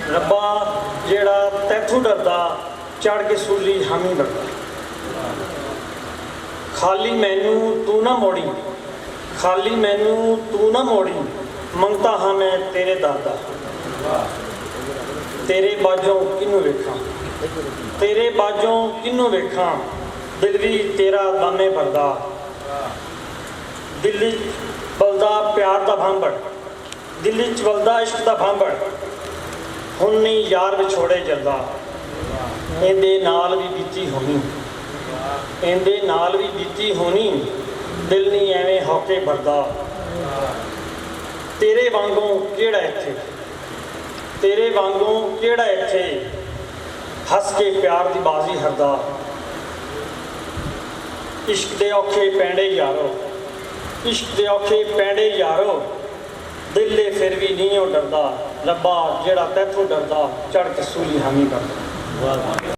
रब्बा जेड़ा तैथों डरदा चढ़ के सूली हामी डरदा। खाली मैनू तू ना मोड़ी, खाली मैनू तू ना मोड़ी, मंगता हाँ मैं तेरे दादा। तेरे बाजों किनू वेखां, तेरे बाजों किनू वेखां, दिल भी तेरा दामे भरदा। दिल्ली बलदा प्यार दा भांबड़, दिल्ली च बलदा इश्क दा भांबड़, हुण नहीं यार विछोड़े जलदा। इंदे नाल भी बीती होनी, इंदे नाल भी बीती होनी, दिल नहीं एवें हौके भरदा। तेरे वांगों केड़ा इत्थे, तेरे वांगों केड़ा इत्थे, हस के प्यार दी बाजी हरदा। इश्क दे औखे पैंडे यारो, इश्क दे औखे पैंडे यारो, दिल दे फिर भी नहीं डरदा। रब्बा जेड़ा तैथों डरदा चढ़ के सूली हामी करदा।